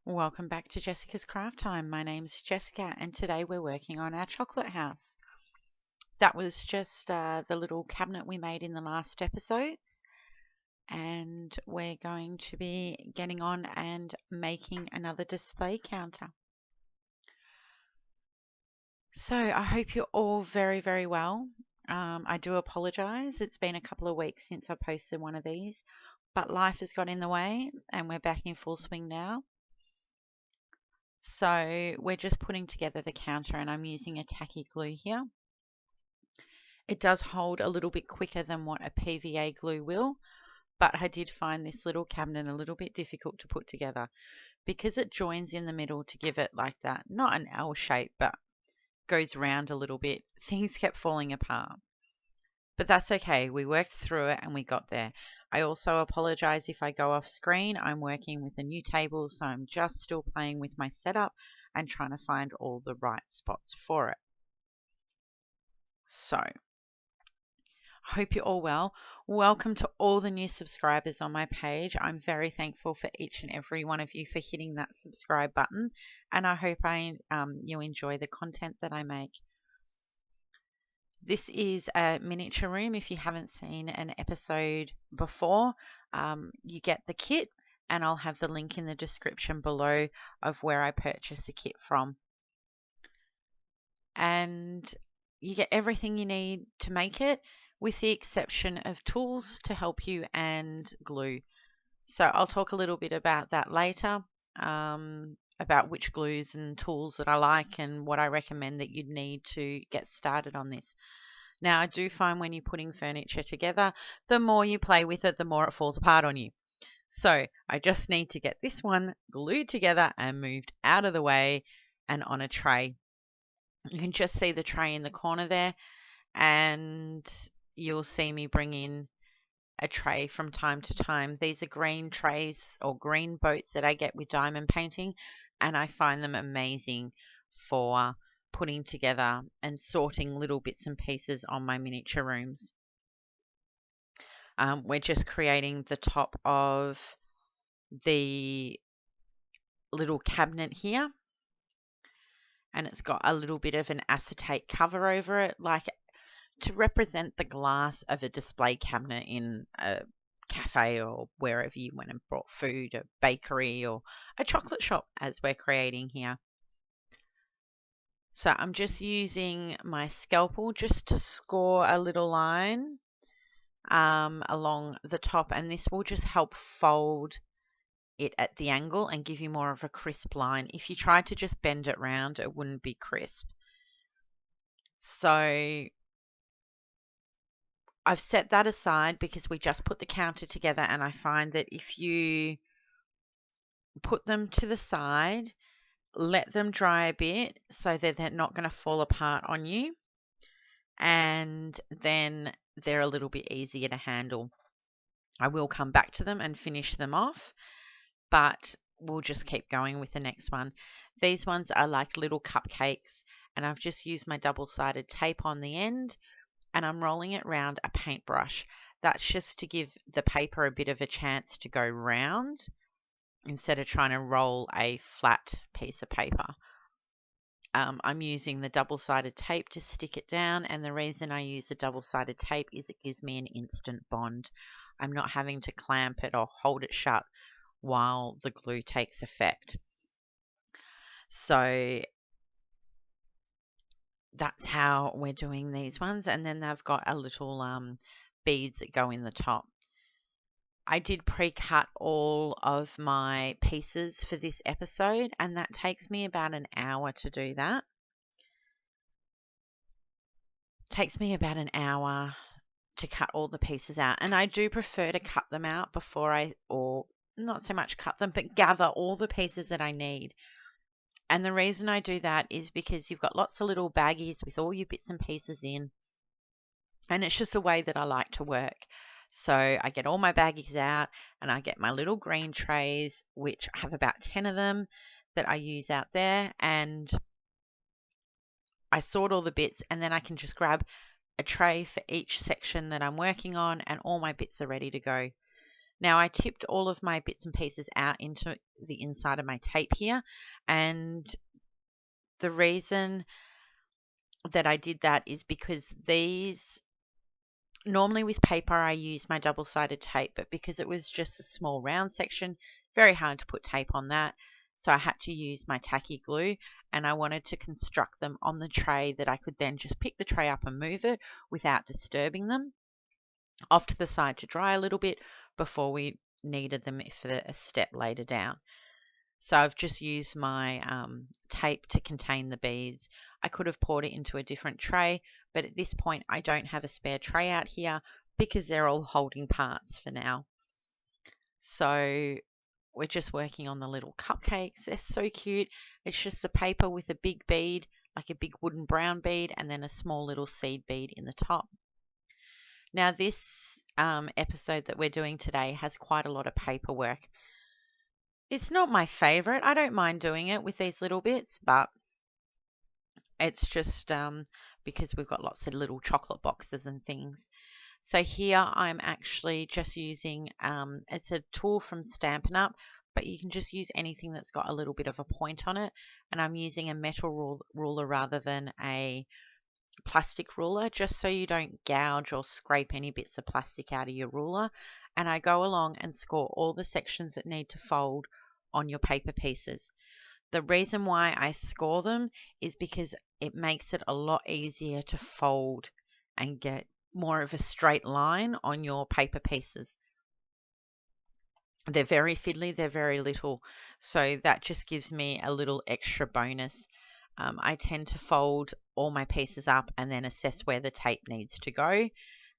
Welcome back to Jessica's Craft Time. My name's Jessica, and today we're working on our chocolate house. That was just the little cabinet we made in the last episodes, and we're going to be getting on and making another display counter. So I hope you're all very, very well. I do apologize. It's been a couple of weeks since I posted one of these, but life has got in the way, and we're back in full swing now. So we're just putting together the counter, and I'm using a tacky glue here. It does hold a little bit quicker than what a PVA glue will, but I did find this little cabinet a little bit difficult to put together because it joins in the middle to give it like that, not an L shape, but goes round a little bit. Things kept falling apart. But that's okay. We worked through it and we got there. I also apologize if I go off screen. I'm working with a new table, so I'm just still playing with my setup and trying to find all the right spots for it. So, hope you're all well. Welcome to all the new subscribers on my page. I'm very thankful for each and every one of you for hitting that subscribe button, and I hope you enjoy the content that I make. This is a miniature room. If you haven't seen an episode before, you get the kit, and I'll have the link in the description below of where I purchased the kit from. And you get everything you need to make it, with the exception of tools to help you and glue. So I'll talk a little bit about that later, about which glues and tools that I like and what I recommend that you'd need to get started on this. Now, I do find when you're putting furniture together, the more you play with it, the more it falls apart on you. So I just need to get this one glued together and moved out of the way and on a tray. You can just see the tray in the corner there, and you'll see me bring in a tray from time to time. These are green trays or green boats that I get with diamond painting, and I find them amazing for putting together and sorting little bits and pieces on my miniature rooms. We're just creating the top of the little cabinet here, and it's got a little bit of an acetate cover over it, like to represent the glass of a display cabinet in a cafe or wherever you went and bought food, a bakery or a chocolate shop, as we're creating here. So I'm just using my scalpel just to score a little line along the top, and this will just help fold it at the angle and give you more of a crisp line. If you tried to just bend it round, it wouldn't be crisp. So I've set that aside because we just put the counter together, and I find that if you put them to the side, let them dry a bit so that they're not going to fall apart on you, and then they're a little bit easier to handle. I will come back to them and finish them off, but we'll just keep going with the next one. These ones are like little cupcakes, and I've just used my double-sided tape on the end, and I'm rolling it around a paintbrush. That's just to give the paper a bit of a chance to go round instead of trying to roll a flat piece of paper. I'm using the double-sided tape to stick it down, and the reason I use the double-sided tape is it gives me an instant bond. I'm not having to clamp it or hold it shut while the glue takes effect. So that's how we're doing these ones, and then they've got a little beads that go in the top. I did pre-cut all of my pieces for this episode, and that takes me about an hour to do that. Takes me about an hour to cut all the pieces out, and I do prefer to cut them out before or not so much cut them, but gather all the pieces that I need. And the reason I do that is because you've got lots of little baggies with all your bits and pieces in, and it's just a way that I like to work. So I get all my baggies out, and I get my little green trays, which I have about 10 of them that I use out there, and I sort all the bits, and then I can just grab a tray for each section that I'm working on, and all my bits are ready to go. Now I tipped all of my bits and pieces out into the inside of my tape here, and the reason that I did that is because these, normally with paper I use my double-sided tape, but because it was just a small round section, very hard to put tape on that. So I had to use my tacky glue, and I wanted to construct them on the tray that I could then just pick the tray up and move it without disturbing them, off to the side to dry a little bit before we needed them for a step later down. So I've just used my tape to contain the beads. I could have poured it into a different tray, but at this point I don't have a spare tray out here because they're all holding parts for now. So we're just working on the little cupcakes. They're so cute. It's just the paper with a big bead, like a big wooden brown bead, and then a small little seed bead in the top. Now this episode that we're doing today has quite a lot of paperwork. It's not my favorite. I don't mind doing it with these little bits, but it's just because we've got lots of little chocolate boxes and things. So here I'm actually just using, it's a tool from Stampin' Up, but you can just use anything that's got a little bit of a point on it. And I'm using a metal ruler rather than a plastic ruler, just so you don't gouge or scrape any bits of plastic out of your ruler. And I go along and score all the sections that need to fold on your paper pieces. The reason why I score them is because it makes it a lot easier to fold and get more of a straight line on your paper pieces. They're very fiddly, they're very little, so that just gives me a little extra bonus. I tend to fold all my pieces up and then assess where the tape needs to go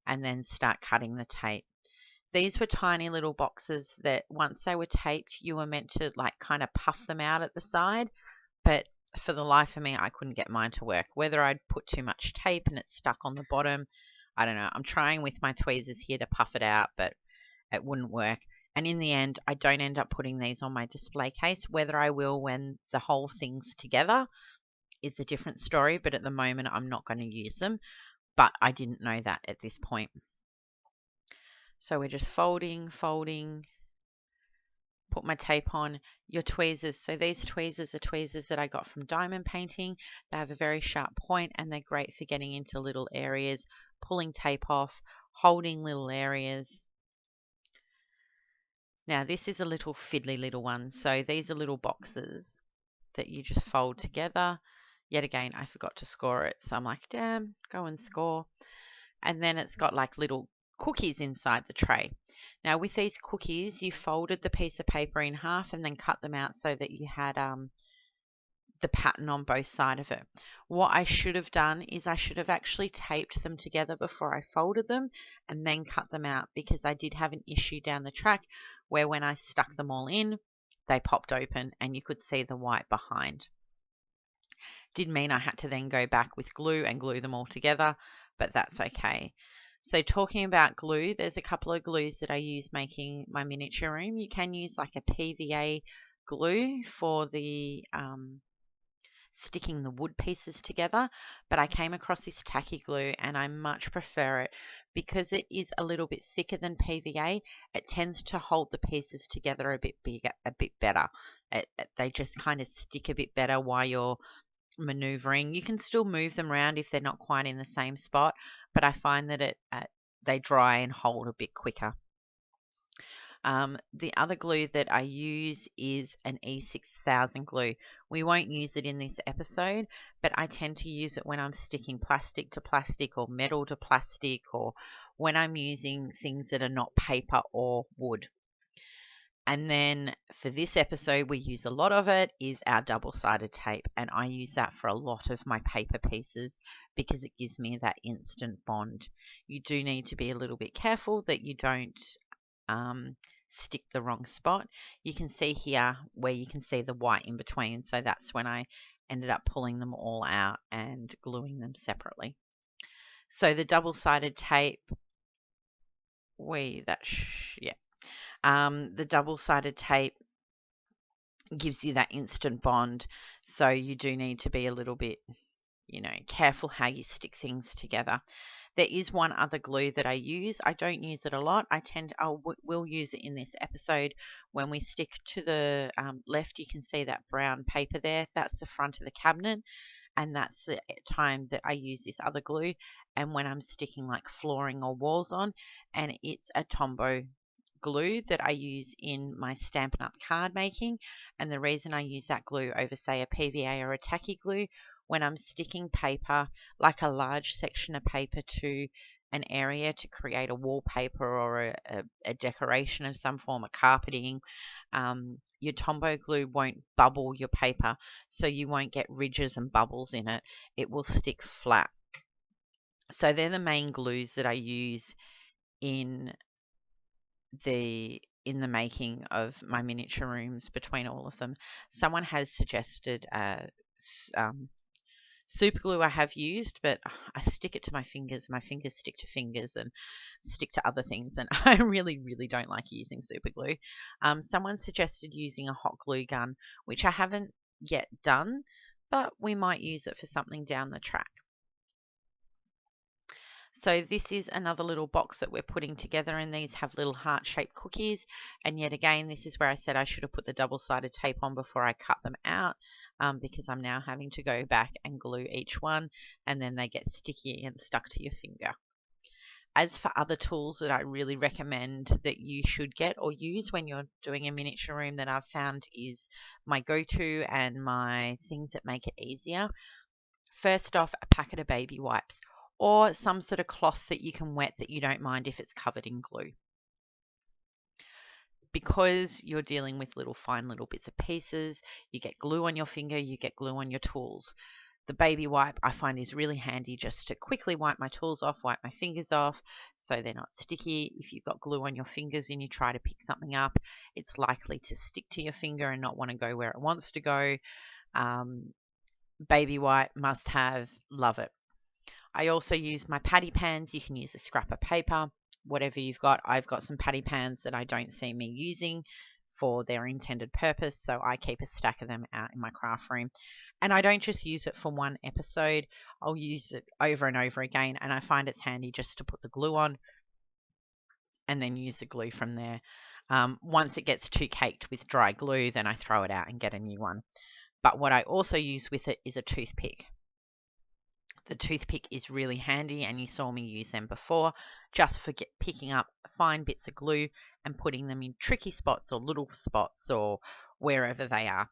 and then start cutting the tape. These were tiny little boxes that once they were taped, you were meant to like kind of puff them out at the side, but for the life of me, I couldn't get mine to work. Whether I'd put too much tape and it's stuck on the bottom, I don't know. I'm trying with my tweezers here to puff it out, but it wouldn't work. And in the end, I don't end up putting these on my display case. Whether I will when the whole thing's together is a different story, but at the moment I'm not going to use them. But I didn't know that at this point. So we're just folding, put my tape on. Your tweezers, so these tweezers are tweezers that I got from diamond painting. They have a very sharp point and they're great for getting into little areas, pulling tape off, holding little areas. Now this is a little fiddly little one, so these are little boxes that you just fold together. Yet again, I forgot to score it, so I'm like, damn, go and score. And then it's got like little cookies inside the tray. Now with these cookies, you folded the piece of paper in half and then cut them out so that you had the pattern on both sides of it. What I should have done is I should have actually taped them together before I folded them and then cut them out, because I did have an issue down the track where when I stuck them all in, they popped open and you could see the white behind. Did mean I had to then go back with glue and glue them all together, but that's okay. So talking about glue, there's a couple of glues that I use making my miniature room. You can use like a PVA glue for the sticking the wood pieces together, but I came across this tacky glue and I much prefer it because it is a little bit thicker than PVA. It tends to hold the pieces together a bit better. They just kind of stick a bit better while you're maneuvering. You can still move them around if they're not quite in the same spot, but I find that they dry and hold a bit quicker. The other glue that I use is an E6000 glue. We won't use it in this episode, but I tend to use it when I'm sticking plastic to plastic or metal to plastic, or when I'm using things that are not paper or wood. And then for this episode, we use a lot of it, is our double-sided tape. And I use that for a lot of my paper pieces because it gives me that instant bond. You do need to be a little bit careful that you don't stick the wrong spot. You can see here where you can see the white in between. So that's when I ended up pulling them all out and gluing them separately. So the double-sided tape, the double-sided tape gives you that instant bond, so you do need to be a little bit, careful how you stick things together. There is one other glue that I use. I don't use it a lot. I will use it in this episode. When we stick to the left, you can see that brown paper there. That's the front of the cabinet, and that's the time that I use this other glue. And when I'm sticking like flooring or walls on, and it's a Tombow glue that I use in my Stampin' Up! Card making. And the reason I use that glue over, say, a PVA or a tacky glue, when I'm sticking paper, like a large section of paper, to an area to create a wallpaper or a decoration of some form of carpeting, your Tombow glue won't bubble your paper, so you won't get ridges and bubbles in it. It will stick flat. So they're the main glues that I use in the making of my miniature rooms between all of them. Someone has suggested super glue I have used, but I stick it to my fingers. My fingers stick to fingers and stick to other things, and I really, really don't like using super glue. Someone suggested using a hot glue gun, which I haven't yet done, but we might use it for something down the track. So this is another little box that we're putting together, and these have little heart-shaped cookies. And yet again, this is where I said I should have put the double-sided tape on before I cut them out, because I'm now having to go back and glue each one, and then they get sticky and stuck to your finger. As for other tools that I really recommend that you should get or use when you're doing a miniature room, that I've found is my go-to and my things that make it easier. First off, a packet of baby wipes, or some sort of cloth that you can wet that you don't mind if it's covered in glue. Because you're dealing with fine little bits of pieces, you get glue on your finger, you get glue on your tools. The baby wipe I find is really handy just to quickly wipe my tools off, wipe my fingers off so they're not sticky. If you've got glue on your fingers and you try to pick something up, it's likely to stick to your finger and not want to go where it wants to go. Baby wipe, must have, love it. I also use my patty pans. You can use a scrap of paper, whatever you've got. I've got some patty pans that I don't see me using for their intended purpose, so I keep a stack of them out in my craft room. And I don't just use it for one episode. I'll use it over and over again, and I find it's handy just to put the glue on and then use the glue from there. Once it gets too caked with dry glue, then I throw it out and get a new one. But what I also use with it is a toothpick. The toothpick is really handy, and you saw me use them before, just for picking up fine bits of glue and putting them in tricky spots or little spots or wherever they are.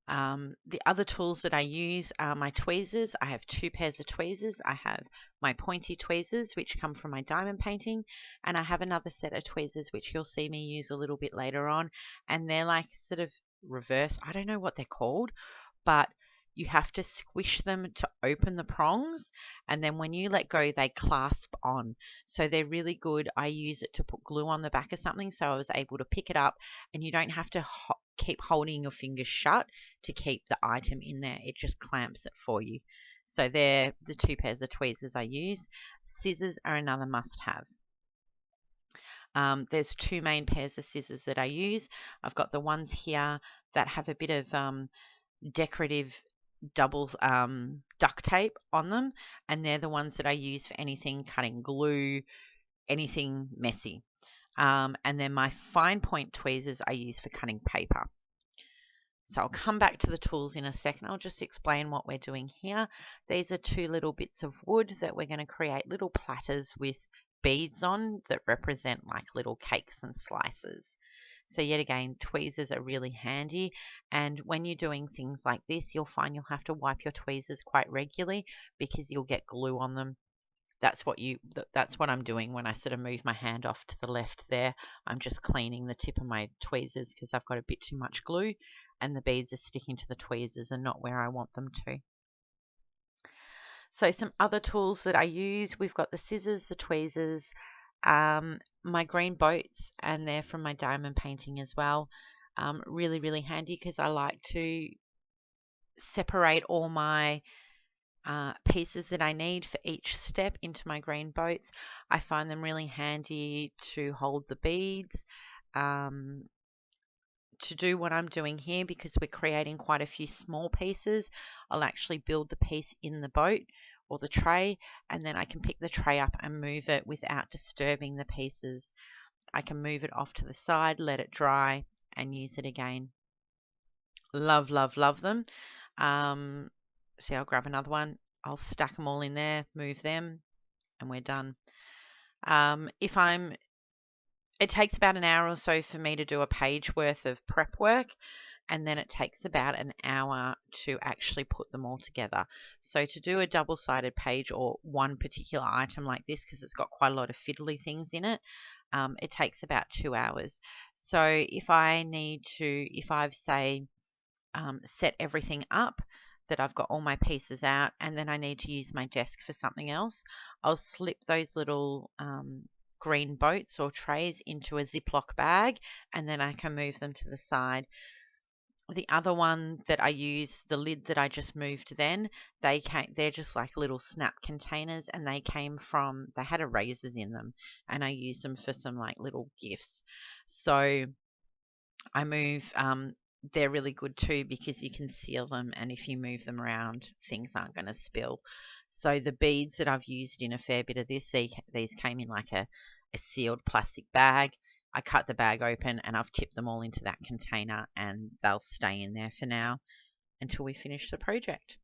The other tools that I use are my tweezers. I have two pairs of tweezers. I have my pointy tweezers, which come from my diamond painting, and I have another set of tweezers, which you'll see me use a little bit later on, and they're like sort of reverse. I don't know what they're called, but you have to squish them to open the prongs, and then when you let go, they clasp on. So they're really good. I use it to put glue on the back of something, so I was able to pick it up, and you don't have to keep holding your fingers shut to keep the item in there. It just clamps it for you. So they're the two pairs of tweezers I use. Scissors are another must-have. There's two main pairs of scissors that I use. I've got the ones here that have a bit of decorative double duct tape on them, and they're the ones that I use for anything cutting glue, anything messy. And then my fine point tweezers I use for cutting paper. So I'll come back to the tools in a second. I'll just explain what we're doing here. These are two little bits of wood that we're going to create little platters with beads on that represent like little cakes and slices. So yet again, tweezers are really handy, and when you're doing things like this, you'll find you'll have to wipe your tweezers quite regularly because you'll get glue on them. That's what I'm doing when I sort of move my hand off to the left there. I'm just cleaning the tip of my tweezers because I've got a bit too much glue and the beads are sticking to the tweezers and not where I want them to. So some other tools that I use, we've got the scissors, the tweezers, my green boats, and they're from my diamond painting as well. Really, really handy because I like to separate all my pieces that I need for each step into my green boats. I find them really handy to hold the beads, to do what I'm doing here because we're creating quite a few small pieces. I'll actually build the piece in the boat or the tray, and then I can pick the tray up and move it without disturbing the pieces. I can move it off to the side, let it dry, and use it again. Love, love, love them. See, I'll grab another one. I'll stack them all in there, move them, and we're done. It takes about an hour or so for me to do a page worth of prep work, and then it takes about an hour to actually put them all together. So to do a double-sided page or one particular item like this, because it's got quite a lot of fiddly things in it, it takes about 2 hours. So if I've say set everything up, that I've got all my pieces out, and then I need to use my desk for something else, I'll slip those little green boats or trays into a Ziploc bag, and then I can move them to the side. The other one that I use, the lid that I just moved then, they're just like little snap containers, and they had erasers in them, and I use them for some like little gifts. So I move, they're really good too because you can seal them, and if you move them around, things aren't going to spill. So the beads that I've used in a fair bit of this, these came in like a sealed plastic bag. I cut the bag open and I've tipped them all into that container, and they'll stay in there for now until we finish the project.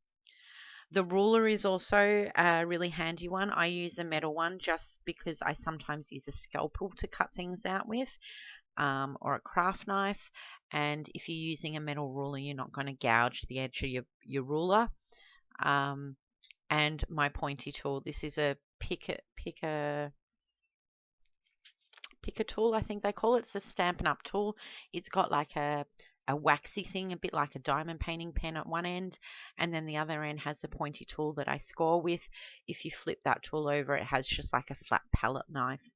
The ruler is also a really handy one. I use a metal one just because I sometimes use a scalpel to cut things out with, or a craft knife. And if you're using a metal ruler, you're not going to gouge the edge of your ruler. And my pointy tool, this is a picker tool, I think they call it. It's a Stampin' Up tool. It's got like a waxy thing, a bit like a diamond painting pen at one end, and then the other end has the pointy tool that I score with. If you flip that tool over, it has just like a flat palette knife.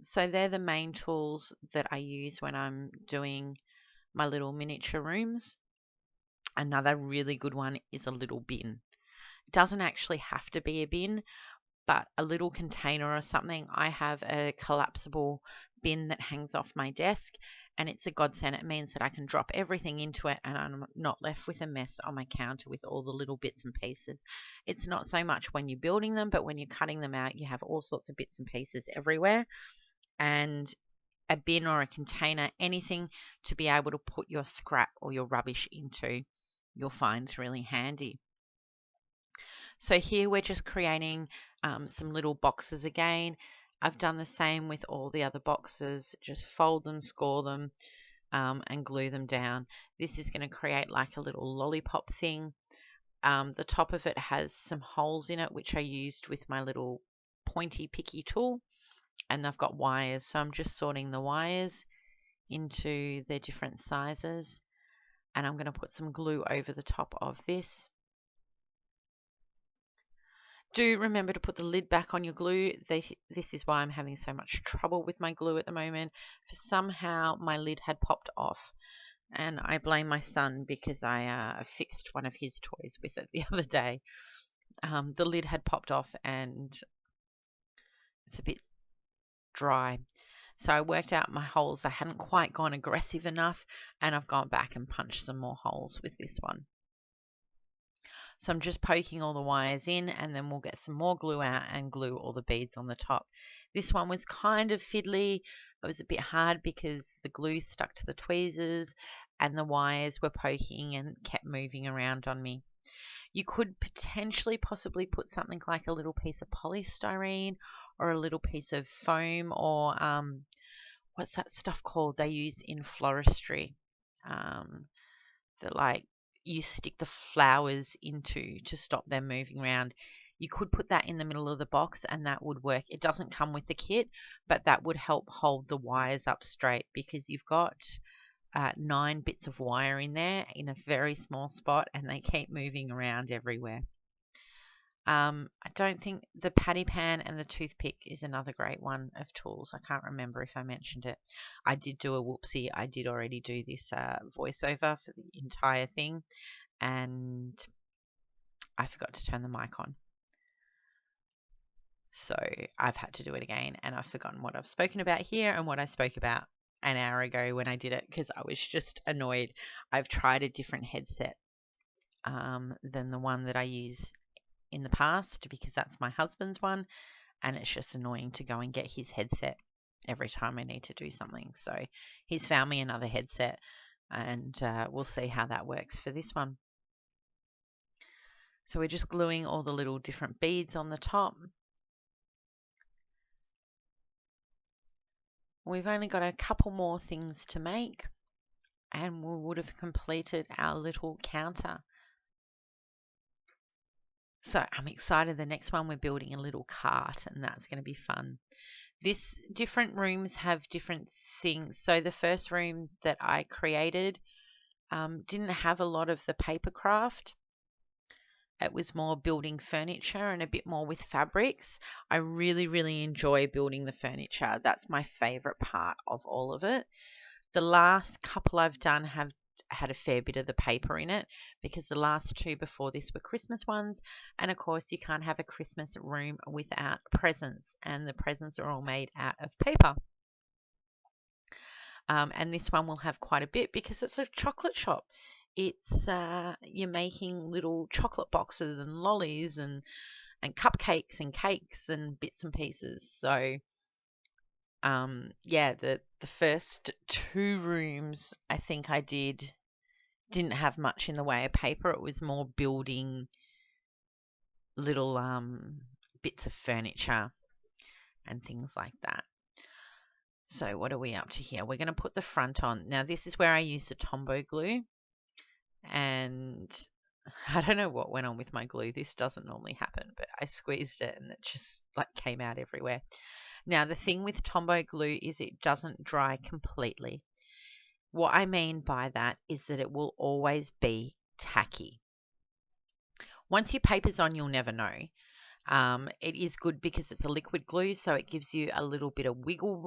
So they're the main tools that I use when I'm doing my little miniature rooms. Another really good one is a little bin. It doesn't actually have to be a bin, but a little container or something. I have a collapsible bin that hangs off my desk, and it's a godsend. It means that I can drop everything into it and I'm not left with a mess on my counter with all the little bits and pieces. It's not so much when you're building them, but when you're cutting them out, you have all sorts of bits and pieces everywhere. And a bin or a container, anything to be able to put your scrap or your rubbish into, you'll find really handy. So here we're just creating some little boxes again. I've done the same with all the other boxes, just fold them, score them, and glue them down. This is going to create like a little lollipop thing. The top of it has some holes in it, which I used with my little pointy picky tool, and they've got wires. So I'm just sorting the wires into their different sizes, and I'm going to put some glue over the top of this. Do remember to put the lid back on your glue. This is why I'm having so much trouble with my glue at the moment. For somehow my lid had popped off, and I blame my son because I fixed one of his toys with it the other day. The lid had popped off and it's a bit dry. So I worked out my holes. I hadn't quite gone aggressive enough, and I've gone back and punched some more holes with this one. So I'm just poking all the wires in, and then we'll get some more glue out and glue all the beads on the top. This one was kind of fiddly. It was a bit hard because the glue stuck to the tweezers and the wires were poking and kept moving around on me. You could potentially possibly put something like a little piece of polystyrene or a little piece of foam, or what's that stuff called they use in floristry? That like you stick the flowers into to stop them moving around. You could put that in the middle of the box and that would work. It doesn't come with the kit, but that would help hold the wires up straight because you've got 9 bits of wire in there in a very small spot and they keep moving around everywhere. I don't think the patty pan and the toothpick is another great one of tools. I can't remember if I mentioned it. I did do a whoopsie. I did already do this voiceover for the entire thing, and I forgot to turn the mic on. So I've had to do it again, and I've forgotten what I've spoken about here and what I spoke about an hour ago when I did it because I was just annoyed. I've tried a different headset than the one that I use in the past because that's my husband's one, and it's just annoying to go and get his headset every time I need to do something. So he's found me another headset, and we'll see how that works for this one. So we're just gluing all the little different beads on the top. We've only got a couple more things to make, and we would have completed our little counter. So I'm excited. The next one, we're building a little cart, and that's going to be fun. Different rooms have different things. So the first room that I created didn't have a lot of the paper craft. It was more building furniture and a bit more with fabrics. I really, really enjoy building the furniture. That's my favorite part of all of it. The last couple I've done have had a fair bit of the paper in it because the last two before this were Christmas ones. And of course, you can't have a Christmas room without presents, and the presents are all made out of paper. And this one will have quite a bit because it's a chocolate shop. It's you're making little chocolate boxes and lollies and cupcakes and cakes and bits and pieces. So yeah, the first two rooms I think I didn't have much in the way of paper. It was more building little bits of furniture and things like that. So what are we up to here? We're going to put the front on. Now this is where I use the Tombow glue. And I don't know what went on with my glue. This doesn't normally happen, but I squeezed it and it just like came out everywhere. Now the thing with Tombow glue is it doesn't dry completely. What I mean by that is that it will always be tacky. Once your paper's on, you'll never know. It is good because it's a liquid glue, so it gives you a little bit of wiggle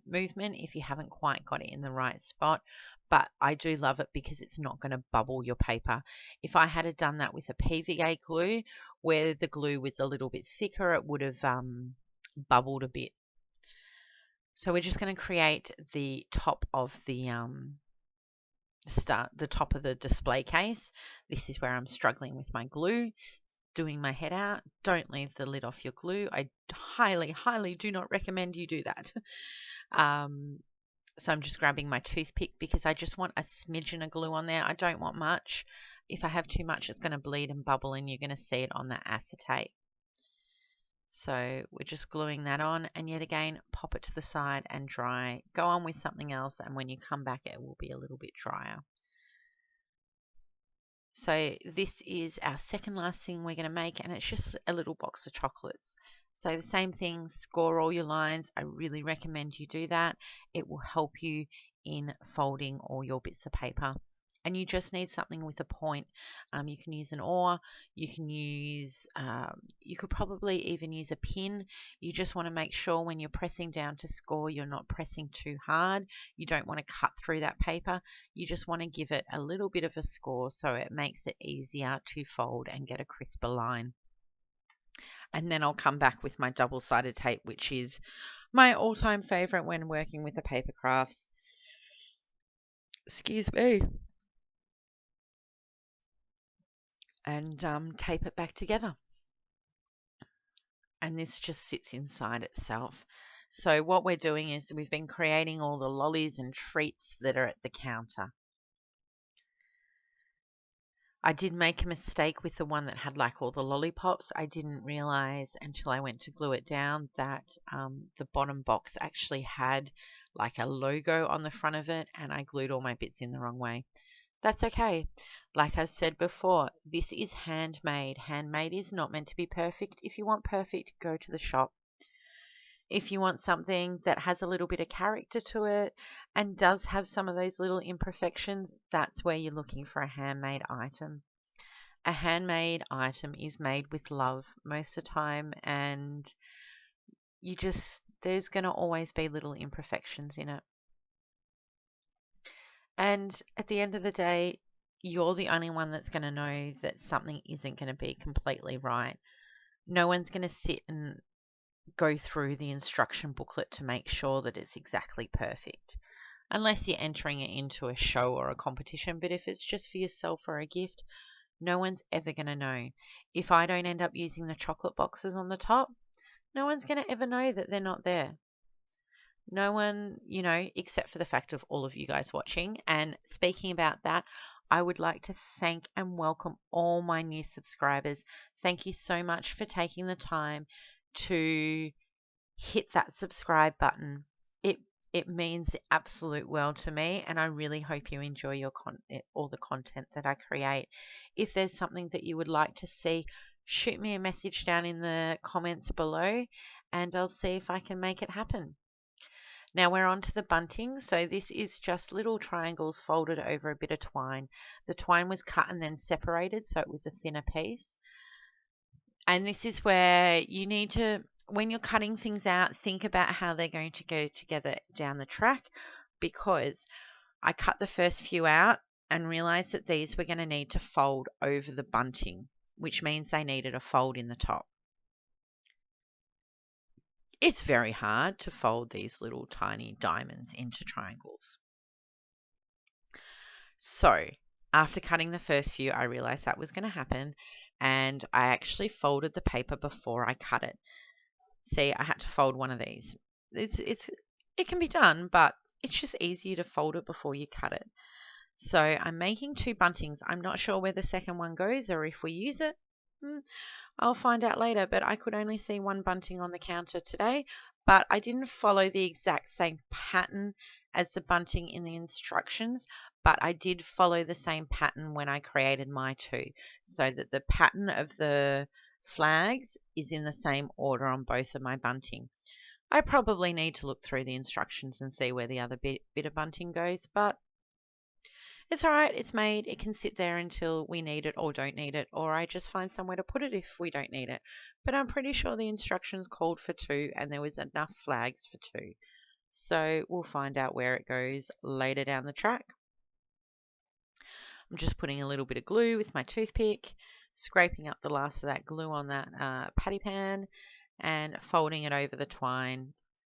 movement if you haven't quite got it in the right spot. But I do love it because it's not going to bubble your paper. If I had done that with a PVA glue, where the glue was a little bit thicker, it would have bubbled a bit. So we're just going to create the top of the top of the display case. This is where I'm struggling with my glue, doing my head out. Don't leave the lid off your glue. I highly, highly do not recommend you do that. So I'm just grabbing my toothpick because I just want a smidgen of glue on there. I don't want much. If I have too much, it's going to bleed and bubble, and you're going to see it on the acetate. So we're just gluing that on, and yet again, pop it to the side and dry. Go on with something else, and when you come back, it will be a little bit drier. So this is our second last thing we're going to make, and it's just a little box of chocolates. So the same thing, score all your lines. I really recommend you do that. It will help you in folding all your bits of paper. And you just need something with a point. You can use an oar. You can use, you could probably even use a pin. You just want to make sure when you're pressing down to score, you're not pressing too hard. You don't want to cut through that paper. You just want to give it a little bit of a score so it makes it easier to fold and get a crisper line. And then I'll come back with my double-sided tape, which is my all-time favorite when working with the paper crafts. Excuse me. And tape it back together. And this just sits inside itself. So what we're doing is we've been creating all the lollies and treats that are at the counter. I did make a mistake with the one that had like all the lollipops. I didn't realize until I went to glue it down that the bottom box actually had like a logo on the front of it, and I glued all my bits in the wrong way. That's okay. Like I said before, this is handmade. Handmade is not meant to be perfect. If you want perfect, go to the shop. If you want something that has a little bit of character to it and does have some of those little imperfections, that's where you're looking for a handmade item. A handmade item is made with love most of the time, and there's going to always be little imperfections in it. And at the end of the day, you're the only one that's going to know that something isn't going to be completely right. No one's going to sit and go through the instruction booklet to make sure that it's exactly perfect, unless you're entering it into a show or a competition. But if it's just for yourself or a gift, No one's ever going to know. If I don't end up using the chocolate boxes on the top, no one's going to ever know that they're not there. No one, except for the fact of all of you guys watching. And speaking about that, I would like to thank and welcome all my new subscribers. Thank you so much for taking the time to hit that subscribe button. It means the absolute world to me, and I really hope you enjoy all the content that I create. If there's something that you would like to see, shoot me a message down in the comments below, and I'll see if I can make it happen. Now we're on to the bunting. So this is just little triangles folded over a bit of twine. The twine was cut and then separated, so it was a thinner piece. And this is where you need to, when you're cutting things out, think about how they're going to go together down the track, because I cut the first few out and realized that these were going to need to fold over the bunting, which means they needed a fold in the top. It's very hard to fold these little tiny diamonds into triangles. So after cutting the first few, I realized that was going to happen, and I actually folded the paper before I cut it. See, I had to fold one of these. It can be done, but it's just easier to fold it before you cut it. So I'm making 2 buntings. I'm not sure where the second one goes or if we use it. I'll find out later, but I could only see 1 bunting on the counter today, but I didn't follow the exact same pattern as the bunting in the instructions, but I did follow the same pattern when I created my 2, so that the pattern of the flags is in the same order on both of my bunting. I probably need to look through the instructions and see where the other bit of bunting goes, but it's alright, it's made. It can sit there until we need it or don't need it, or I just find somewhere to put it if we don't need it. But I'm pretty sure the instructions called for 2 and there was enough flags for 2. So we'll find out where it goes later down the track. I'm just putting a little bit of glue with my toothpick, scraping up the last of that glue on that patty pan, and folding it over the twine.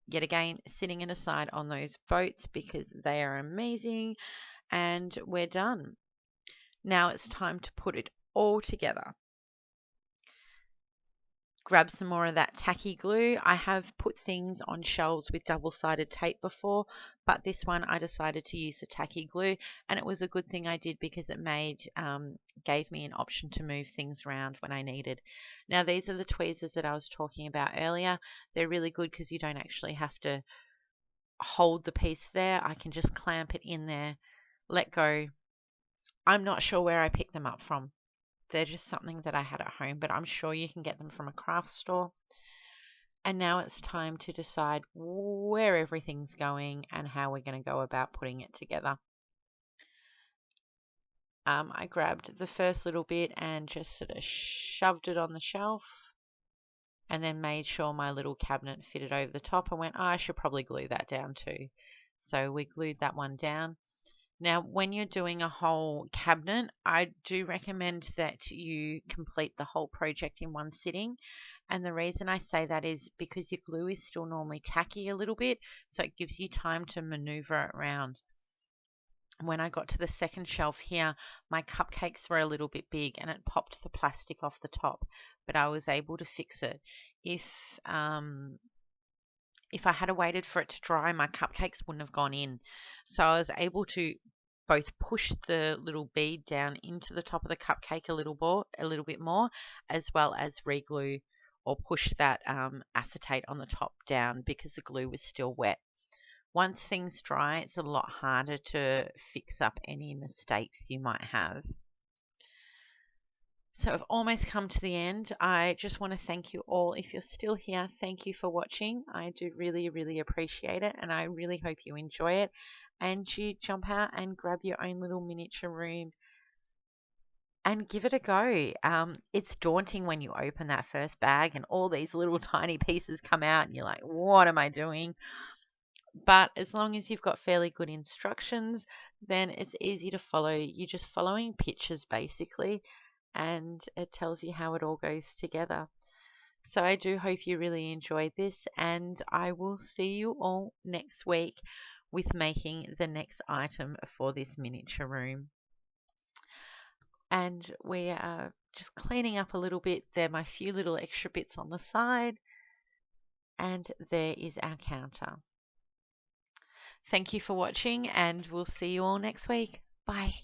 Yet again, sitting it aside on those boats because they are amazing, and we're done. Now it's time to put it all together. Grab some more of that tacky glue. I have put things on shelves with double-sided tape before, but this one I decided to use the tacky glue, and it was a good thing I did because it gave me an option to move things around when I needed. Now these are the tweezers that I was talking about earlier. They're really good because you don't actually have to hold the piece there. I can just clamp it in there, let go. I'm not sure where I picked them up from. They're just something that I had at home, but I'm sure you can get them from a craft store. And now it's time to decide where everything's going and how we're going to go about putting it together. I grabbed the first little bit and just sort of shoved it on the shelf, and then made sure my little cabinet fitted over the top. I went, oh, I should probably glue that down too. So we glued that one down. Now, when you're doing a whole cabinet, I do recommend that you complete the whole project in one sitting. And the reason I say that is because your glue is still normally tacky a little bit, so it gives you time to maneuver it around. When I got to the second shelf here, my cupcakes were a little bit big and it popped the plastic off the top, but I was able to fix it. If I had waited for it to dry, my cupcakes wouldn't have gone in. So I was able to both push the little bead down into the top of the cupcake a little bit more, as well as reglue or push that acetate on the top down because the glue was still wet. Once things dry, it's a lot harder to fix up any mistakes you might have. So I've almost come to the end. I just want to thank you all. If you're still here, thank you for watching. I do really, really appreciate it, and I really hope you enjoy it. And you jump out and grab your own little miniature room and give it a go. It's daunting when you open that first bag and all these little tiny pieces come out and you're like, what am I doing? But as long as you've got fairly good instructions, then it's easy to follow. You're just following pictures basically, and it tells you how it all goes together. So I do hope you really enjoyed this, and I will see you all next week with making the next item for this miniature room. and we are just cleaning up a little bit. There are my few little extra bits on the side, and there is our counter. Thank you for watching, and we'll see you all next week. Bye.